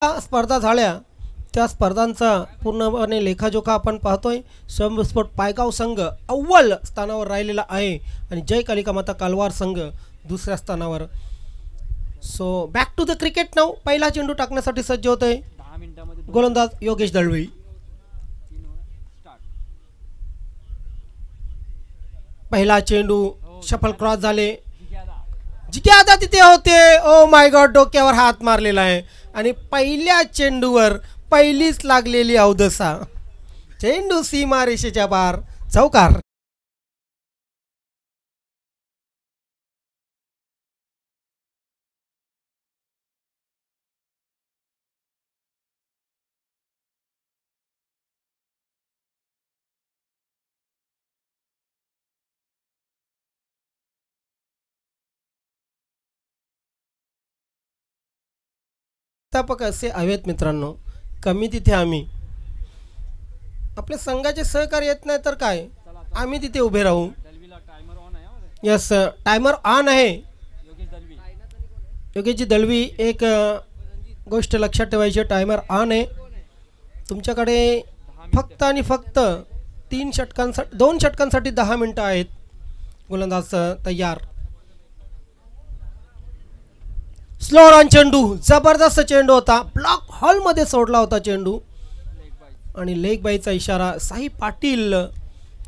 स्पर्धा झाल्या त्या स्पर्धांचा पूर्णपणे लेखाजोखा आपण पाहतोय. स्वयंस्फोट पायगाव संघ अव्वल स्थानावर राहिलेला आहे आणि जय कालिका माता कालवार संघ दुसऱ्या स्थानावर. So back to the cricket नाव. पहिला चेंडू टाकण्यासाठी सज्ज होतोय गोलंदाज योगेश दळवी. पहिला चेंडू शफल क्रॉस झाले. जिग्यादा तिथे होते. ओ माय गॉड, डोक्यावर हात मारलेला आहे आणि पहिल्या चेंडूवर पहिलीच लागलेली अवदसा. चेंडू सीमा रेषेच्या बाहेर, चौकार. व्यवस्थापक असे हवेत मित्रांनो. कमी तिथे आम्ही. आपल्या संघाचे सहकार्य येत नाही तर काय, आम्ही तिथे उभे राहू. यस, टायमर ऑन आहे. योगेशजी दळवी, एक गोष्ट लक्षात ठेवायची, टायमर ऑन आहे. तुमच्याकडे फक्त आणि फक्त 2 षटकांसाठी 10 मिनटं आहेत. गोलंदाज तयार. स्लो रन चेंडू, जबरदस्त चेंडू होता. ब्लॉक हॉलमध्ये सोडला होता चेंडू आणि लेग बाईचा इशारा. साई पाटील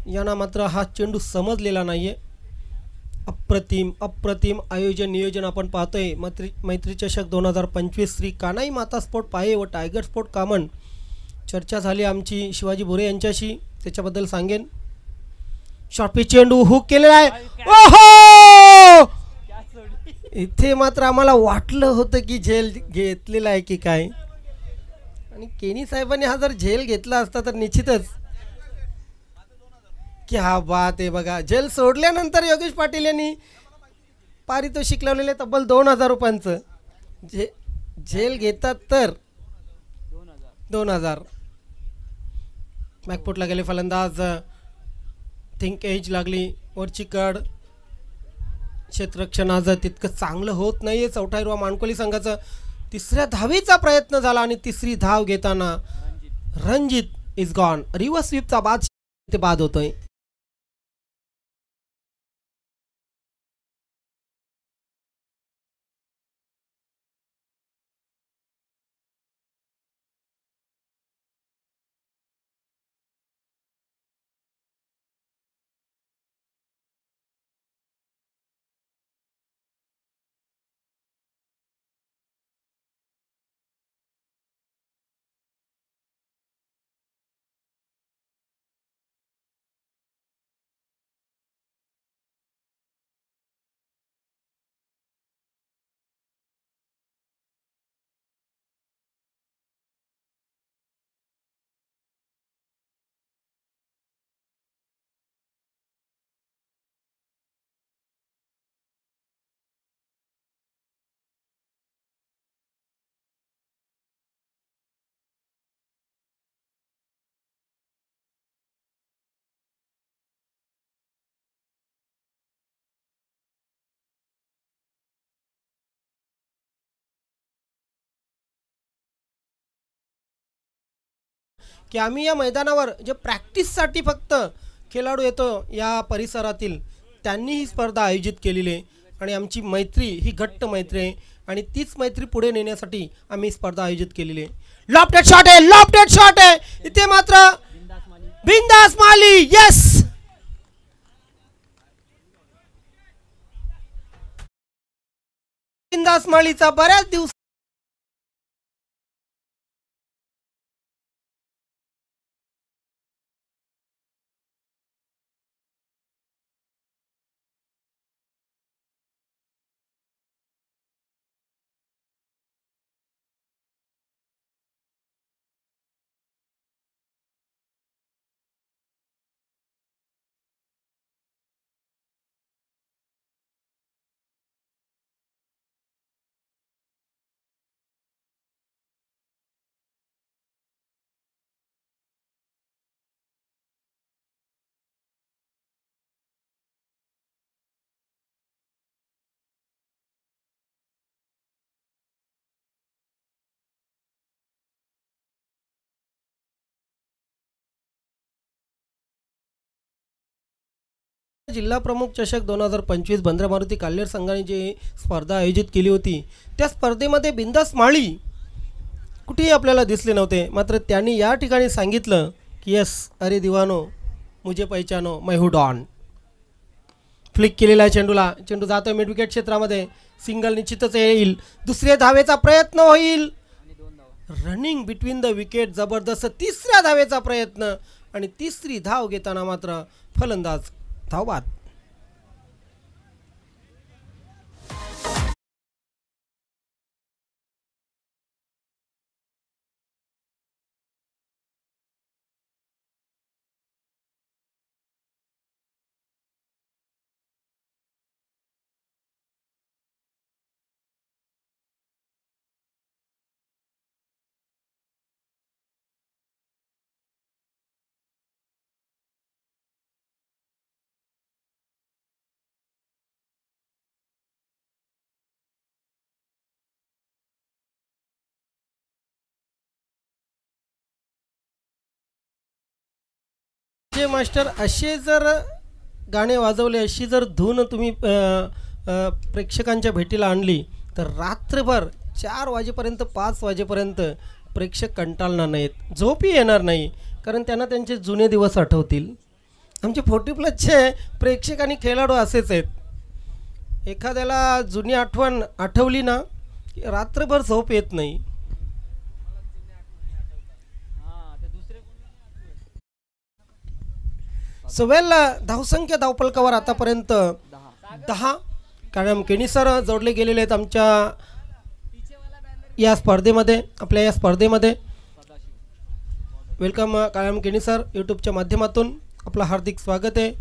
यांना मात्र हा चेंडू समजलेला नाहीये. अप्रतिम अप्रतिम आयोजन नियोजन आपण पाहतोय. मैत्री चषक 2025 श्री कानाई माता स्पोर्ट पाहे व टायगर स्पोर्ट कामन. चर्चा झाली आमची शिवाजी भोरे यांच्याशी, त्याच्याबद्दल सांगेन. शॉर्ट चेंडू हुक केलेला आहे. ओहो, इथे मात्र आम्हाला वाटलं होतं की झेल घेतलेला आहे की काय, आणि केनी साहेबांनी हा जर झेल घेतला असता तर निश्चितच. क्या बात आहे बघा. झेल सोडल्यानंतर योगेश पाटील यांनी पारितोषिक लावलेले तब्बल 2000 रुपयांचं. झेल घेतात तर 2000. बॅकफुटला गेले फलंदाज. थिंक एज लागली वरची कड. क्षेत्ररक्षण आज तितकं चांगलं होत नाहीये. चौथा हिरवा मानकोली संघाचा. तिसऱ्या धावेचा प्रयत्न झाला आणि तिसरी धाव घेताना रणजित इज गॉन. रिव्हर्स स्वीपचा बाद ते बाद होतोय. की आम्ही या मैदानावर जे प्रॅक्टिससाठी फक्त खेळाडू येतो या परिसरातील, त्यांनी ही स्पर्धा आयोजित केलेली आहे आणि आमची मैत्री ही घट्ट मैत्री आहे आणि तीच मैत्री पुढे नेण्यासाठी आम्ही स्पर्धा आयोजित केलेली आहे. लॉफ्टेड शॉट आहे, लॉफ्टेड शॉट आहे. इथे मात्र बिंदास माली. येस, बिंदास मालीचा बऱ्याच दिवस जिल्हा प्रमुख चषक 2025 बंद्रा मारुती काल्हेर संघाने जी स्पर्धा आयोजित केली होती त्या स्पर्धेमध्ये बिंदास माळी कुठेही आपल्याला दिसले नव्हते. मात्र त्यांनी या ठिकाणी सांगितलं की यस अरे दिवानो मुझे पहिचानो मैं हूँ डॉन. फ्लिक केलेला आहे चेंडूला. चेंडू जातोय मिड विकेट क्षेत्रामध्ये. सिंगल निश्चितच येईल. दुसऱ्या धावेचा प्रयत्न होईल. रनिंग बिटवीन द विकेट जबरदस्त. तिसऱ्या धावेचा प्रयत्न आणि तिसरी धाव घेताना मात्र फलंदाज धावबाद. जे मास्टर असे जर गाणे वाजवले अशी जर धून तुम्ही प्रेक्षकांच्या भेटीला आणली तर रात्रभर 4 वाजेपर्यंत 5 वाजेपर्यंत प्रेक्षक कंटाळणार नाहीत. झोपही येणार नाही कारण त्यांना त्यांचे जुने दिवस आठवतील. आमचे 40+ प्रेक्षक आणि खेळाडू असेच आहेत. एखाद्याला जुनी आठवण आठवली ना की रात्रभर झोप येत नाही. सवेल धावसंख्या धावपलकावर आतापर्यंत 10. कारण केणी सर जोडले गेलेले आहेत आमच्या या स्पर्धेमध्ये. आपल्या या स्पर्धेमध्ये वेलकम कायम केणी सर. यूट्यूबच्या माध्यमातून आपलं हार्दिक स्वागत आहे.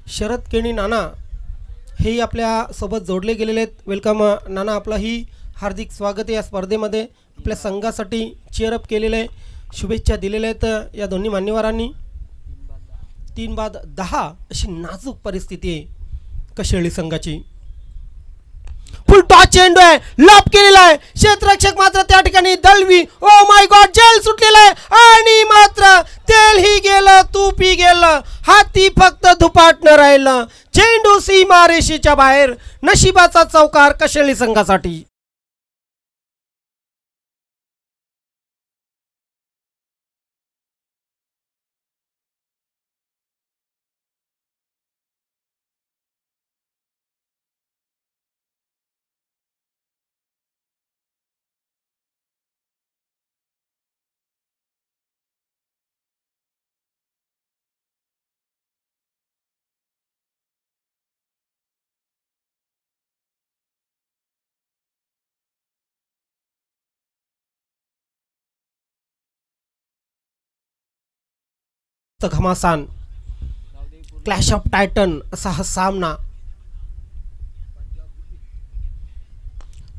शरद केणी नाना हेही आपल्यासोबत जोडले गेलेले आहेत. वेलकम नाना, आपलाही हार्दिक स्वागत आहे या स्पर्धेमध्ये. आपल्या संघासाठी चीअरअप केलेलं आहे, शुभेच्छा दिलेल्या आहेत या दोन्ही मान्यवरांनी. 3-10 अशी नाजूक परिस्थिती आहे कशेळी संघाची. फुल टॉस चेंडू आहे, लॉप केलेला आहे. क्षेत्ररक्षक मात्र त्या ठिकाणी दळवी. ओ माय गॉड, जेल सुटलेला आहे आणि मात्र तेलही गेलं, तूपही गेलं, हाती फक्त धुपाटणं राहिलं. चेंडू सीमारेषेच्या बाहेर. नशिबाचा चौकार कशेळी संघासाठी. घमासान क्लॅश ऑफ टायटन असा हा सामना.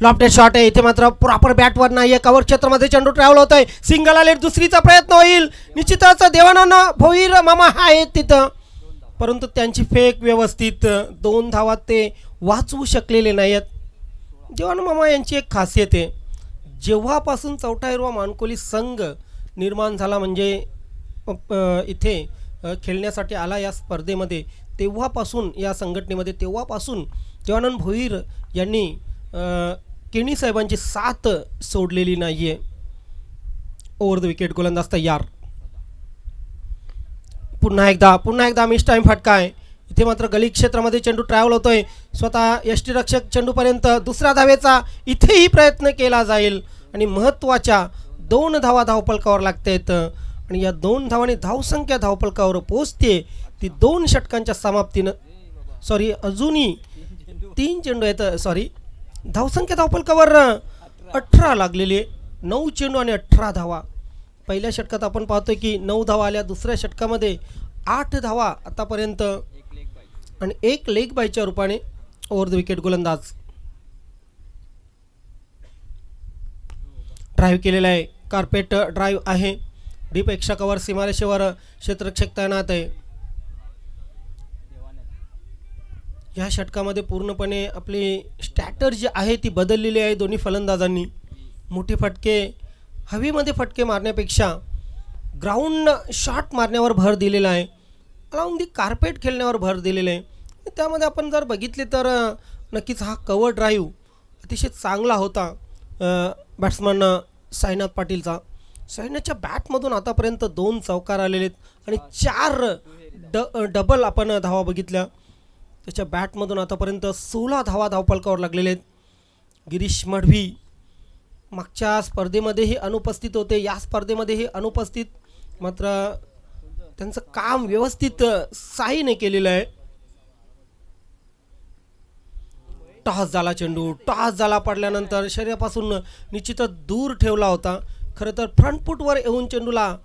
लॉफ्टेड शॉट आहे इथे मात्र प्रॉपर बॅटवर नाही आहे. कव्हर क्षेत्रामध्ये चेंडू ट्रॅव्हल होत आहे. सिंगल आले, दुसरीचा प्रयत्न होईल. निश्चितच देवानंद भोईर मामा आहेत तिथं, परंतु त्यांची फेक व्यवस्थित 2 धावात ते वाचवू शकलेले नाही आहेत. देवानंद मामा यांची एक खासियत आहे, जेव्हापासून चौथा हिरवा मानकोली संघ निर्माण झाला म्हणजे इथे खेळण्यासाठी आला या स्पर्धेमध्ये, तेव्हापासून या संघटनेमध्ये तेव्हापासून देवानंद भोईर यांनी केणी साहेबांची साथ सोडलेली नाही आहे. ओव्हर द विकेट गोलंदाज तयार. पुन्हा एकदा मिस टाईम फटका आहे इथे मात्र. गली क्षेत्रामध्ये चेंडू ट्रॅव्हल होतोय. स्वतः यष्टीरक्षक चेंडूपर्यंत. दुसऱ्या धावेचा इथेही प्रयत्न केला जाईल आणि महत्त्वाच्या 2 धावा धावपलकावर लागतायत आणि या 2 धावांनी धावसंख्या धावपलकावर पोहोचते ती 2 षटकांच्या समाप्तीनं. सॉरी, अजूनही 3 चेंडू आहेत. सॉरी, धावसंख्या धावपलकावर 18 लागलेली आहे. 9 चेंडू आणि 18 धावा. पहिल्या षटकात आपण पाहतोय की 9 धावा आल्या. दुसऱ्या षटकामध्ये 8 धावा आतापर्यंत आणि 1 लेग बायच्या रूपाने. ओव्हर द विकेट गोलंदाज. ड्राईव्ह केलेला आहे, कार्पेट ड्राईव्ह आहे. डीप एक्स्ट्रा कव्हर सीमारेषेवर क्षेत्ररक्षक तैनात आहे. या षटकामध्ये पूर्णपणे आपली स्ट्रॅटर्जी आहे ती बदललेली आहे दोन्ही फलंदाजांनी. मोठे फटके, हवेमध्ये फटके मारण्यापेक्षा ग्राउंड शॉट मारण्यावर भर दिलेला आहे. अलॉंग दी कार्पेट खेळण्यावर भर दिलेला आहे. त्यामध्ये आपण जर बघितले तर नक्कीच हा कव्हर ड्राईव्ह अतिशय चांगला होता बॅट्समन साईनाथ पाटीलचा. साईनाथच्या बॅटमधून आतापर्यंत 2 चौकार आलेले आहेत आणि 4 डबल आपण धावा बघितल्या. त्याच्या बॅटमधून आतापर्यंत 16 धावा धावफलकावर लागलेले आहेत. गिरीश मढवी मागच्या स्पर्धेमध्येही अनुपस्थित होते, या स्पर्धेमध्येही अनुपस्थित, मात्र त्यांचं काम व्यवस्थित साईने केलेलं आहे. टॉस झाला, चेंडू टॉस झाला, पडल्यानंतर शरीरापासून निश्चितच दूर ठेवला होता. खरं तर फ्रंट फूटवर येऊन चेंडूला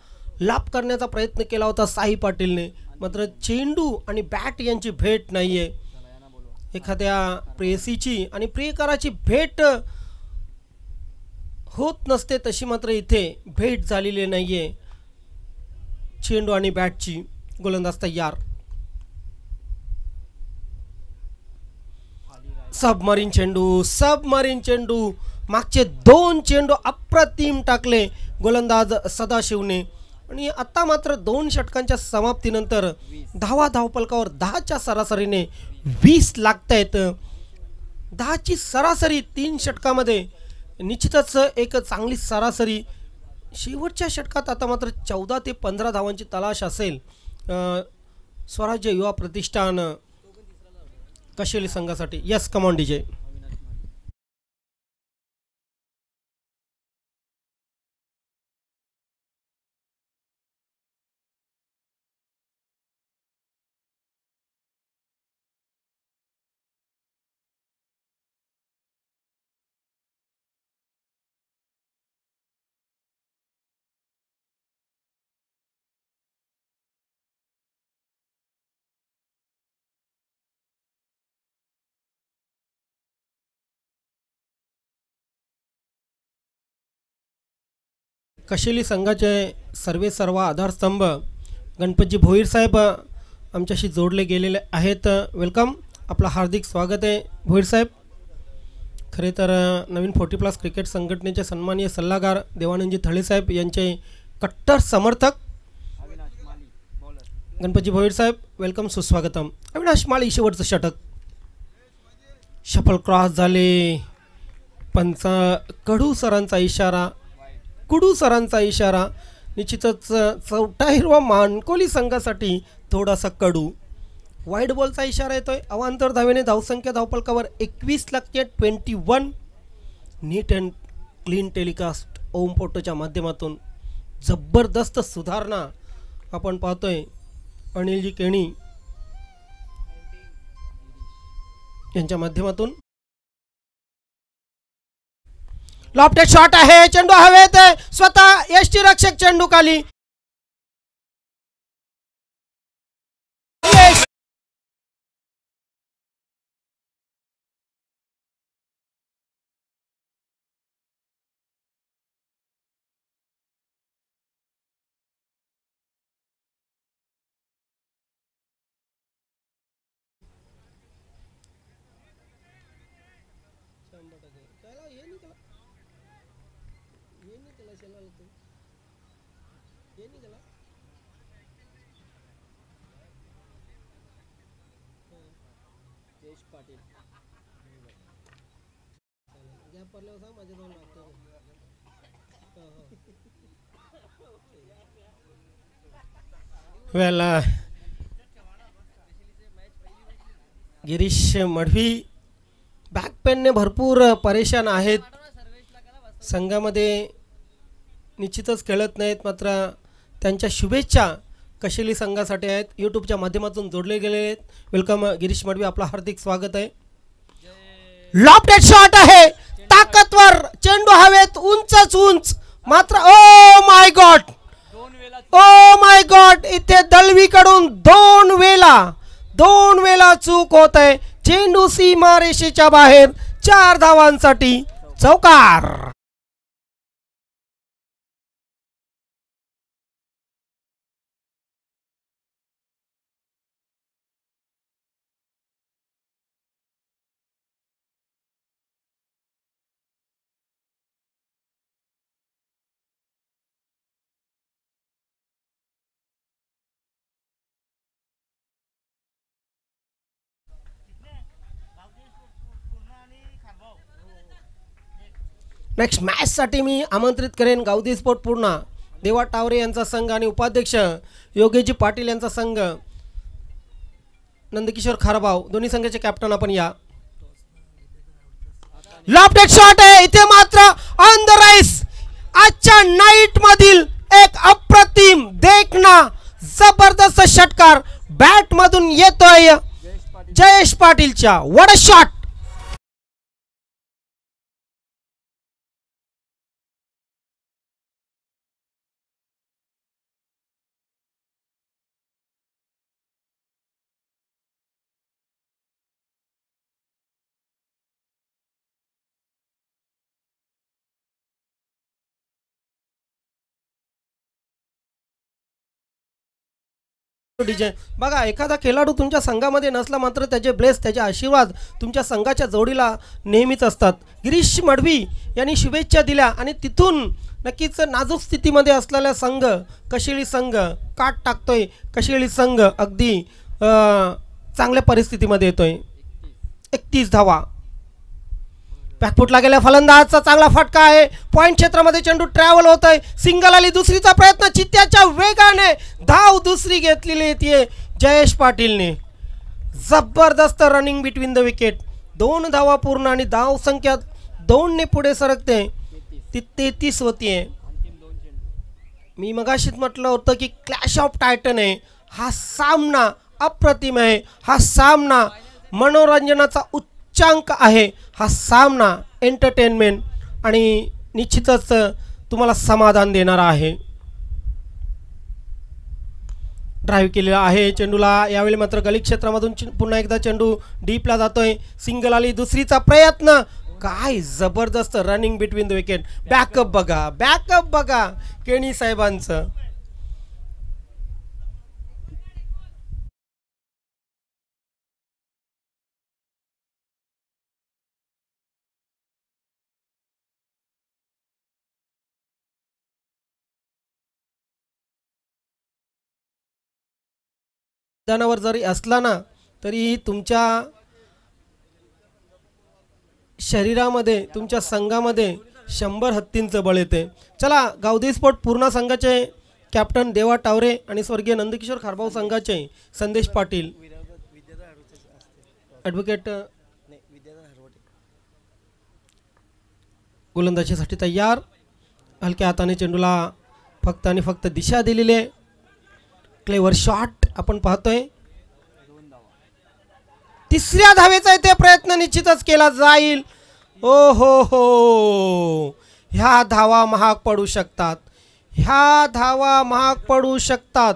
लाभ करण्याचा प्रयत्न केला होता साई पाटीलने, मात्र चेंडू आणि बॅट यांची भेट नाही आहे. एखाद्या प्रेयसीची आणि प्रियकराची भेट होत नसते तशी मात्र इथे भेट झालेली नाही आहे. चेंडू आणि बॅटची. गोलंदाज तयार. सबमरीन चेंडू मागचे 2 चेंडू अप्रतिम टाकले गोलंदाज सदाशिवने. आणि आता मात्र 2 षटकांच्या समाप्तीनंतर धावा धावफलकावर 10च्या सरासरीने 20 लागत आहेत. 10ची सरासरी 3 षटकामध्ये निश्चितच एक चांगली सरासरी. शेवटच्या षटकात आता मात्र 14 ते 15 धावांची तलाश असेल स्वराज्य युवा प्रतिष्ठान कशेली संघासाठी. Yes, come on DJ. कशेली संघाचे सर्वेसर्वा आधारस्तंभ गणपतजी भोईर साहेब आमच्याशी जोडले गेलेले आहेत. वेलकम, आपलं हार्दिक स्वागत आहे भोईर साहेब. खरे तर नवीन 40+ क्रिकेट संघटनेचे सन्माननीय सल्लागार देवानंदजी थळे साहेब यांचे कट्टर समर्थक गणपतजी भोईर साहेब, वेलकम, सुस्वागतम. अविनाश माळी शेवटचं षटक. शफल क्रॉस झाले. पंच कुडू सरांचा इशारा. निश्चितच चौथा हिरवा मानकोली संघासाठी थोडासा कडू. वाईड बॉलचा इशारा येतोय. अवांतर धावेने धावसंख्या धावफलकावर 21 लागते. 21. नीट अँड क्लीन टेलिकास्ट ओम फोटोच्या माध्यमातून जबरदस्त सुधारणा आपण पाहतोय. अनिलजी केणी यांच्या माध्यमातून लॉफ्टेड शॉट आहे. चेंडू हवेत, स्वतः यष्टी रक्षक चेंडू खाली. वेल, गिरीश मढवी बॅकपेनने भरपूर परेशान आहेत. संघामध्ये निश्चितच खेळत नाहीत, मात्र त्यांच्या शुभेच्छा कशेली संघासाठी आहेत. यूट्यूबच्या माध्यमातून जोडले गेले आहेत. वेलकम गिरीश मढवी, आपलं हार्दिक स्वागत आहे. लॉफ्टेड शॉट आहे, ताकदवर चेंडू हवेत, उंच, मात्र ओ माय गॉड, इथे दलवीकडून 2 वेळा चूक होत आहे. चेंडू सीमा रेषेच्या बाहेर. 4 धावांसाठी चौकार. नेक्स्ट मॅचसाठी मी आमंत्रित करेन गावदी स्पोर्ट पूर्णा देवा टावरे यांचा संघ आणि उपाध्यक्ष योगेशजी पाटील यांचा संघ, नंदकिशोर खारबाव दोन्ही संघाचे कॅप्टन आपण या. लॉफ्टेड शॉट आहे इथे मात्र ऑन द राईस. आजच्या नाईट मधील एक अप्रतिम देखना जबरदस्त षटकार बॅट मधून येतोय जयेश पाटीलच्या. What a shot. डीजे बघा, एखादा खेळाडू तुमच्या संघामध्ये नसला मात्र त्याचे ब्लेस, त्याचे आशीर्वाद तुमच्या संघाच्या जोडीला नेहमीच असतात. गिरीश मडवी यांनी शुभेच्छा दिल्या आणि तिथून नक्कीच नाजूक स्थितीमध्ये असलेला संघ कशिळी संघ काट टाकतोय. कशिळी संघ अगदी चांगल्या परिस्थितीमध्ये येतोय. 31 धावा. बॅकफुटला गेल्या फलंदाजचा चांगला फटका आहे. पॉइंट क्षेत्रामध्ये चेंडू ट्रॅव्हल होत आहे. सिंगल आली. दुसरीचा प्रयत्न चित्त्याच्या वेगाने धाव दुसरी घेतलेली येते जयेश पाटीलने. जबरदस्त रनिंग बिटवीन द विकेट. 2 धावा पूर्ण आणि धाव संख्या 2 ने पुढे सरकते. ती 33 होतीये. मी मगाशीच म्हटलं होतं की क्लॅश ऑफ टायटन आहे हा सामना. अप्रतिम आहे हा सामना. मनोरंजनाचा उच्चांक आहे हा सामना. एंटरटेनमेंट आणि निश्चितच तुम्हाला समाधान देणारा आहे. ड्राईव्ह केलेला आहे चेंडूला. यावेळी मात्र गली क्षेत्रामधून पुन्हा एकदा चेंडू डीपला जातोय. सिंगल आली. दुसरीचा प्रयत्न. काय जबरदस्त running between the wicket. Backup बघा, बॅकअप बघा केणी साहेबांचं. मैदानावर जरी असला ना तरी तुमच्या शरीरामध्ये तुमच्या संघामध्ये 100 हत्तींचं बळ येते. चला, गावदी स्पोर्ट पूर्णा संघाचे कॅप्टन देवा टावरे आणि स्वर्गीय नंदकिशोर खारबाव संघाचे संदेश पाटील, ॲडव्होकेट गोलंदाजीसाठी तयार. हलक्या हाताने चेंडूला फक्त आणि फक्त दिशा दिलेली आहे. क्लेवर शॉट आपण पाहतोय. तिसऱ्या धावेचा इथे प्रयत्न निश्चितच केला जाईल. ओ हो, ह्या धावा महाग पडू शकतात. ह्या धावा महाग पडू शकतात.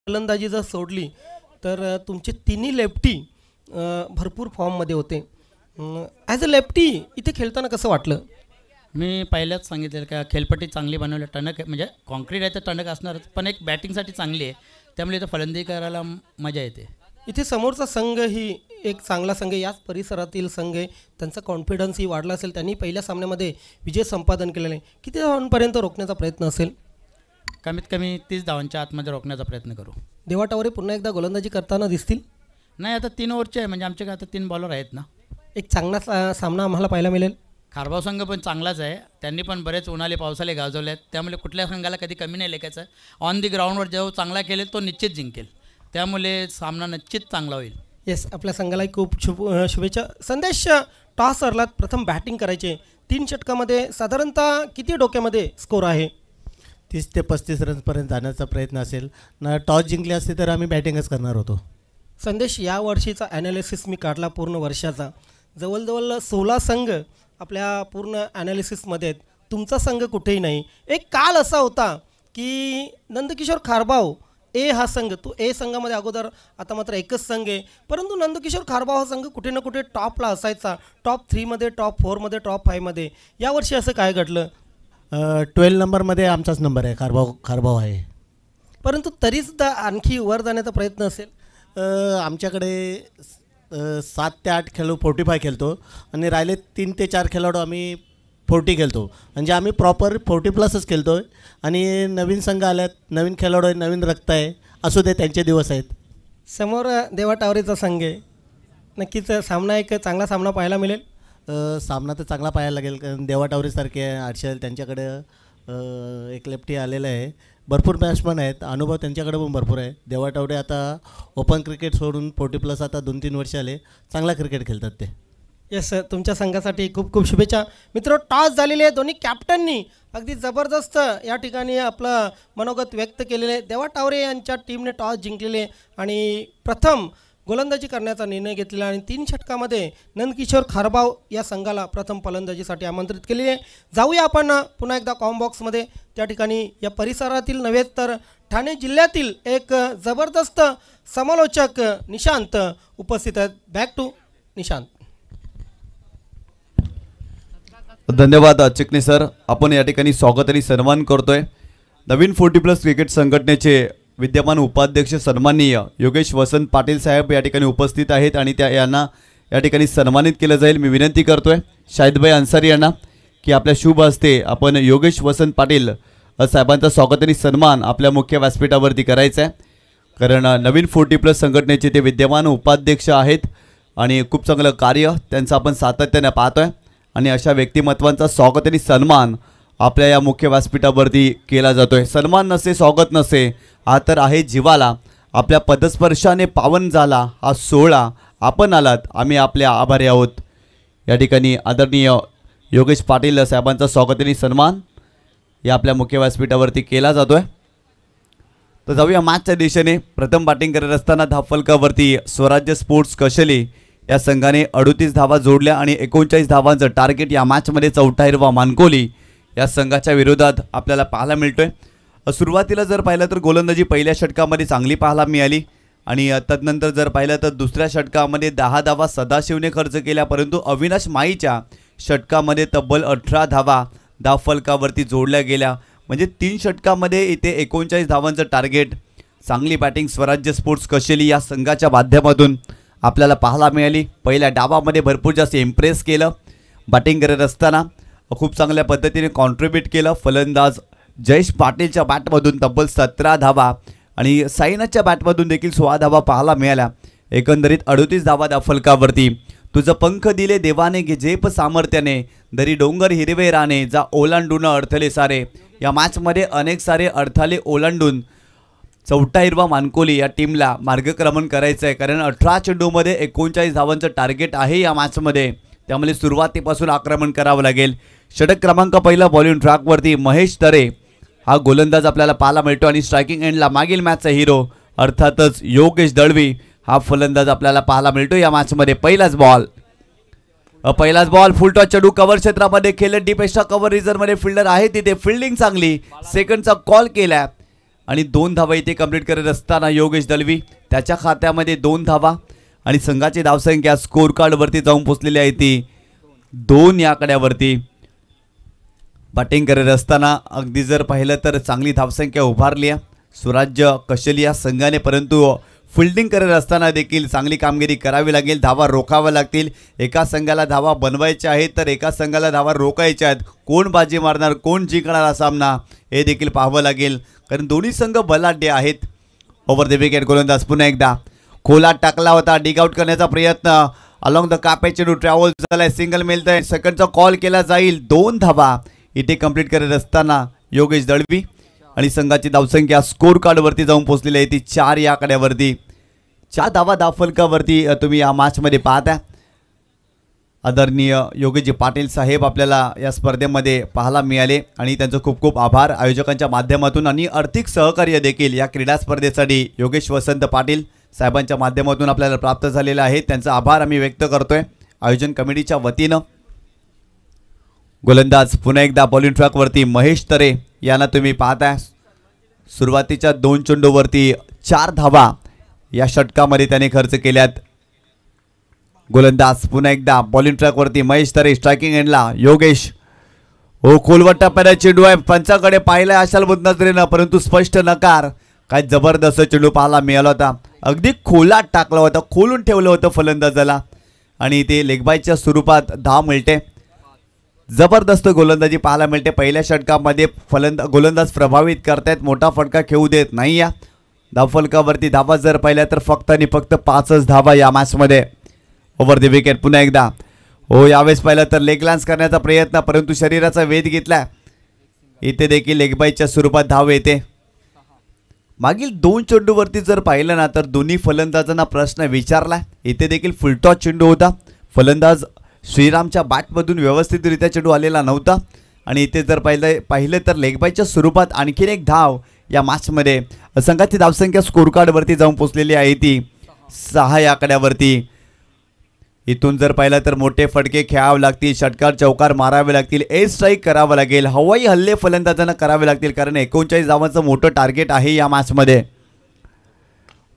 फलंदाजी जर सोडली तर तुमचे तिन्ही लेफ्टी भरपूर फॉर्ममध्ये होते. ॲज अ लेफ्टी इथे खेळताना कसं वाटलं? मी पहिल्याच सांगितलेलं का खेळपट्टी चांगली बनवली, टणक आहे, म्हणजे कॉन्क्रीट आहे तर टणक असणारच, पण एक बॅटिंगसाठी चांगली आहे, त्यामुळे इथं फलंदाजी करायला मजा येते. इथे समोरचा संघ ही एक चांगला संघ आहे, याच परिसरातील संघ आहे, त्यांचा कॉन्फिडन्सही वाढला असेल, त्यांनी पहिल्या सामन्यामध्ये विजय संपादन केलेले आहे. किती धावांपर्यंत रोखण्याचा प्रयत्न असेल? कमीत कमी 30 धावांच्या आतमध्ये रोखण्याचा प्रयत्न करू. देवा टावरे पुन्हा एकदा गोलंदाजी करताना दिसतील? नाही, आता 3 ओव्हरचे आहे, म्हणजे आमच्याकडे आता 3 बॉलर आहेत ना. एक चांगला सामना आम्हाला पाहायला मिळेल. खारबाव संघ पण चांगलाच आहे, त्यांनी पण बरेच उन्हाळे पावसाळे गाजवले आहेत, त्यामुळे कुठल्या संघाला कधी कमी नाही लेखायचं. ऑन दी ग्राउंडवर जो चांगला केले तो निश्चित जिंकेल, त्यामुळे सामना निश्चित चांगला होईल. येस, आपल्या संघालाही खूप शुभेच्छा. संदेश, टॉस हरलात, प्रथम बॅटिंग करायचे, 3 षटकामध्ये साधारणतः किती डोक्यामध्ये स्कोर आहे? 30 ते 35 रन्सपर्यंत जाण्याचा प्रयत्न असेल ना. टॉस जिंकले असते तर आम्ही बॅटिंगच करणार होतो. संदेश, या वर्षीचा ॲनालिसिस मी काढला पूर्ण वर्षाचा, जवळजवळ 16 संघ आपल्या पूर्ण ॲनालिसिसमध्ये आहेत, तुमचा संघ कुठेही नाही. एक काल असा होता की नंदकिशोर खारबाव ए हा संघ, तो ए संघामध्ये अगोदर, आता मात्र एकच संघ आहे, परंतु नंदकिशोर खारबाव हा संघ कुठे ना कुठे टॉपला असायचा, टॉप 3मध्ये, टॉप 4मध्ये, टॉप 5मध्ये. यावर्षी असं काय घडलं? 12 नंबरमध्ये आमचाच नंबर आहे, खारबाव आहे. परंतु तरीसुद्धा आणखी वर जाण्याचा प्रयत्न असेल? आमच्याकडे 7 ते 8 खेळाडू 45 खेळतो आणि राहिले 3 ते 4 खेळाडू आम्ही 40 खेळतो, म्हणजे आम्ही प्रॉपर 40+ खेळतो आहे. आणि नवीन संघ आल्यात, नवीन खेळाडू आहे, नवीन रक्त आहे, असू दे, त्यांचे दिवस आहेत. समोर देवा टावरेचा संघ आहे, नक्कीच सामना एक चांगला सामना पाहायला मिळेल. सामना तर चांगला पाहायला लागेल, कारण देवा टावरेसारखे आहे, हर्षल त्यांच्याकडे एक लेफ्टी आलेला आहे, भरपूर बॅट्समन आहेत, अनुभव त्यांच्याकडे पण भरपूर आहे. देवा टावरे आता ओपन क्रिकेट सोडून 40+ आता 2-3 वर्ष आले, चांगला क्रिकेट खेळतात ते. येस, तुमच्या संघासाठी खूप खूप शुभेच्छा. मित्र, टॉस झालेले आहे, दोन्ही कॅप्टननी अगदी जबरदस्त या ठिकाणी आपलं मनोगत व्यक्त केलेले आहे. देवा टावरे यांच्या टीमने टॉस जिंकलेले आणि प्रथम गोलंदाजी करण्याचा निर्णय घेतलेला आणि 3 षटकामध्ये नंदकिशोर खारबाव या संघाला प्रथम फलंदाजीसाठी आमंत्रित केलेले आहे. जाऊया आपण पुन्हा एकदा कॉम्बॉक्समध्ये, त्या ठिकाणी या परिसरातील नव्हे तर ठाणे जिल्ह्यातील एक जबरदस्त समालोचक निशांत उपस्थित आहेत. Back to Nishant. धन्यवाद चिकणे सर, आपण या ठिकाणी स्वागत आणि सन्मान करतोय. नवीन 40+ क्रिकेट संघटनेचे विद्यमान उपाध्यक्ष सन्माननीय योगेश वसंत पाटील साहेब या ठिकाणी उपस्थित आहेत आणि यांना या ठिकाणी सन्मानित केलं जाईल. मी विनंती करतोय शाहिदभाई अन्सारी यांना की आपल्या शुभ हस्ते आपण योगेश वसंत पाटील साहेबांचा स्वागत आणि सन्मान आपल्या मुख्य व्यासपीठावरती करायचा आहे, कारण नवीन 40+ संघटनेचे ते विद्यमान उपाध्यक्ष आहेत आणि खूप चांगलं कार्य त्यांचं आपण सातत्याने पाहतोय आणि अशा व्यक्तिमत्वांचा स्वागत आणि सन्मान आपल्या या मुख्य व्यासपीठावरती केला जातोय. सन्मान नसे, स्वागत नसे, हा तर आहे जीवाला. आपल्या पदस्पर्शाने पावन झाला हा सोहळा, आपण आलात, आम्ही आपल्या आभारी आहोत. या ठिकाणी आदरणीय योगेश पाटील साहेबांचा स्वागत आणि सन्मान या आपल्या मुख्य व्यासपीठावरती केला जातोय. तर जाऊया मॅचच्या दिशेने. प्रथम बॅटिंग करत असताना धावफलकावरती स्वराज्य स्पोर्ट्स कशेली या संघाने 38 धावा जोडल्या आणि 39 धावांचं टार्गेट या मॅचमध्ये 44वा मानकोली या संघाच्या विरोधात आपल्याला पाहायला मिळतोय. सुरुवातीला जर पाहिलं तर गोलंदाजी पहिल्या षटकामध्ये चांगली पाहायला मिळाली आणि तदनंतर जर पाहिलं तर दुसऱ्या षटकामध्ये 10 धावा सदाशिवने खर्च केल्या, परंतु अविनाश माईच्या षटकामध्ये तब्बल 18 धावा धावफलकावरती जोडल्या गेल्या. म्हणजे 3 षटकामध्ये इथे 39 धावांचं टार्गेट. चांगली बॅटिंग स्वराज्य स्पोर्ट्स कशेली या संघाच्या माध्यमातून आपल्याला पाहायला मिळाली. पहिल्या डावामध्ये भरपूर जास्त इम्प्रेस केलं, बॅटिंग करत असताना खूप चांगल्या पद्धतीने कॉन्ट्रीब्यूट केलं. फलंदाज जयेश पाटीलच्या बॅटमधून तब्बल 17 धावा आणि साईनाथच्या बॅटमधून देखील 16 धावा पाहायला मिळाल्या. एकंदरीत 38 धावा धावफलकावरती. तुझं पंख दिले देवाने घे झेप सामर्थ्याने, दरी डोंगर हिरवे राणे जा ओलांडून अडथळे सारे. या मॅचमध्ये अनेक सारे अडथळे ओलांडून 44वा मानकोली या टीमला मार्गक्रमण करायचं आहे, कारण 18 चेंडूमध्ये 39 धावांचं टार्गेट आहे या मॅचमध्ये, त्यामुळे सुरुवातीपासून आक्रमण करावं लागेल. षटक क्रमांक पहिला बॉलिंग ट्रॅकवरती महेश तरे हा गोलंदाज आपल्याला पाहायला मिळतो आणि स्ट्रायकिंग एंडला मागील मॅचचा हिरो अर्थातच योगेश दळवी हा फलंदाज आपल्याला पाहायला मिळतो या मॅचमध्ये. पहिलाच बॉल फुल टॉस चेंडू कव्हर क्षेत्रामध्ये खेळत, डीप एक्स्ट्रा कव्हर रिझर्व्हमध्ये फिल्डर आहे तिथे, फिल्डिंग चांगली, सेकंडचा कॉल केला आणि 2 धावा इथे कंप्लीट करत असताना योगेश दळवी त्याच्या खात्यामध्ये 2 धावा. आणि संघाची धावसंख्या स्कोर कार्डवरती जाऊन पोचलेली आहे ती 2 या आकड्यावरती. बॅटिंग करत असताना अगदी जर पाहिलं तर चांगली धावसंख्या उभारली आहे स्वराज्य कशेली या संघाने, परंतु फिल्डिंग करत असताना देखील चांगली कामगिरी करावी लागेल. धावा रोखाव्या लागतील. एका संघाला धावा बनवायच्या आहेत तर एका संघाला धावा रोखायच्या आहेत. कोण बाजी मारणार, कोण जिंकणार हा सामना हे देखील पाहावं लागेल, कारण दोन्ही संघ बलाढ्य आहेत. ओव्हर द विकेट गोलंदाज पुन्हा एकदा खोलात टाकला होता. डिगआउट करण्याचा प्रयत्न अलॉंग द कापे चेंडू ट्रॅव्हल झालाय. सिंगल मिळतंय. सेकंडचा कॉल केला जाईल. 2 धावा इथे कंप्लीट करत असताना योगेश दळवी आणि संघाची धावसंख्या स्कोर कार्डवरती जाऊन पोहोचलेली आहे ती 4 या आकड्यावरती. 4 धावा धावफलकावरती तुम्ही या मॅचमध्ये पाहता. आदरणीय योगेशजी पाटील साहेब आपल्याला या स्पर्धेमध्ये पाहायला मिळाले आणि त्यांचं खूप खूप आभार आयोजकांच्या माध्यमातून आणि आर्थिक सहकार्य देखील या क्रीडा स्पर्धेसाठी योगेश वसंत पाटील साहेबांच्या माध्यमातून आपल्याला प्राप्त झालेला आहे. त्यांचा आभार आम्ही व्यक्त करतोय आयोजन कमिटीच्या वतीनं. गोलंदाज पुन्हा एकदा बॉलिंग ट्रॅकवरती महेश तरे यांना तुम्ही पाहताय. सुरुवातीच्या 2 चेंडूवरती 4 धावा या षटकामध्ये त्याने खर्च केल्यात. गोलंदाज पुन्हा एकदा बॉलिंग ट्रॅकवरती महेश तरे. स्ट्रायकिंग एंडला योगेश. हो खोलवट टप्प्याचा चेंडू आहे. पंचाकडे पाहिलाय अशाल नजरेनं, परंतु स्पष्ट नकार. काय जबरदस्त चेंडू पाहायला मिळाला होता. अगदी खोलात टाकला होता, खोलून ठेवलं होतं फलंदाजाला आणि ते लेगबायच्या स्वरूपात धाव मिळते. जबरदस्त गोलंदाजी पाहायला मिळते. पहिल्या षटकामध्ये गोलंदाज प्रभावित करतायत, मोठा फटका खेळू देत नाही. या धावफलकावरती धावा जर पाहिल्या तर फक्त आणि फक्त 5च धावा या मॅचमध्ये. ओव्हर द विकेट पुन्हा एकदा. हो यावेळेस पाहिलं तर लेग लँस करण्याचा प्रयत्न, परंतु शरीराचा वेध घेतला. इथे देखील लेगबाईच्या स्वरूपात धाव येते. मागील 2 चेंडूवरती जर पाहिलं ना तर दोन्ही फलंदाजांना प्रश्न विचारला. इथे देखील फुलटॉस चेंडू होता. फलंदाज श्रीरामच्या बॅटमधून व्यवस्थितरित्या चेंडू आलेला नव्हता आणि इथे जर पाहिलं तर लेगबाईच्या स्वरूपात आणखीन एक धाव या मॅचमध्ये. संघाची धावसंख्या स्कोर कार्डवरती जाऊन पोचलेली आहे ती 6 या आकड्यावरती. इथून जर पाहिलं तर मोठे फटके खेळावे लागतील, षटकार चौकार मारावे लागतील, ए स्ट्राईक करावं लागेल, हवाई हल्ले फलंदाजांना करावे लागतील, कारण 39 धावांचं मोठं टार्गेट आहे या मॅचमध्ये.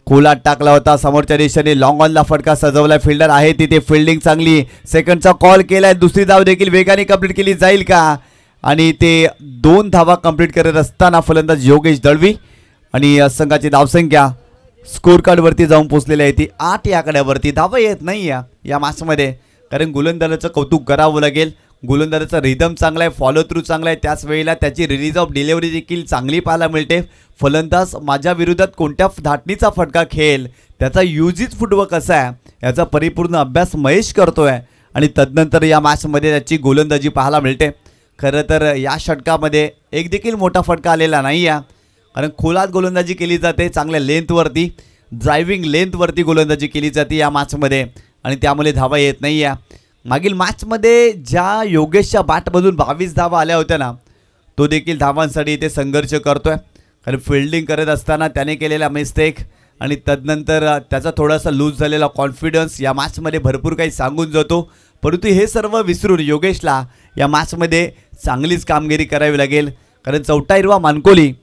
खोलात टाकला होता समोरच्या दिशेने. लॉंग ऑनला फटका सजवला. फिल्डर आहे तिथे. फिल्डिंग चांगली. सेकंडचा कॉल केलाय. दुसरी धाव देखील वेगाने कंप्लीट केली जाईल का, आणि ते 2 धावा कंप्लीट करत असताना फलंदाज योगेश दळवी आणि संघाची धावसंख्या स्कोर कार्डवरती जाऊन पोचलेली आहे ती 8 या आकड्यावरती. धावा येत नाही या मॅचमध्ये, कारण गोलंदाजाचं कौतुक करावं लागेल. गोलंदाजाचा रिदम चांगला आहे, फॉलो थ्रू चांगला आहे, त्याच वेळेला त्याची रिलीज ऑफ डिलिव्हरी देखील चांगली पाहायला मिळते. फलंदाज माझ्या विरोधात कोणत्या धाटणीचा फटका खेळेल, त्याचा युजित फुटवर्क कसा आहे याचा परिपूर्ण अभ्यास महेश करतोय आणि तदनंतर या मॅचमध्ये त्याची गोलंदाजी पाहायला मिळते. खरं तर या षटकामध्ये एक देखील मोठा फटका आलेला नाही आहे, कारण खोलात गोलंदाजी केली जाते. चांगल्या लेंथवरती, ड्रायव्हिंग लेंथवरती गोलंदाजी केली जाते या मॅचमध्ये आणि त्यामुळे धावा येत नाही आहे. मागील मॅचमध्ये ज्या योगेशच्या बॅटमधून 22 धावा आल्या होत्या ना, तो देखील धावांसाठी इथे संघर्ष करतोय, कारण फिल्डिंग करत असताना त्याने केलेला मिस्टेक आणि तदनंतर त्याचा थोडासा लूज झालेला कॉन्फिडन्स या मॅचमध्ये भरपूर काही सांगून जातो. परंतु हे सर्व विसरून योगेशला या मॅचमध्ये चांगलीच कामगिरी करावी लागेल, कारण चौथा हिरवा मानकोली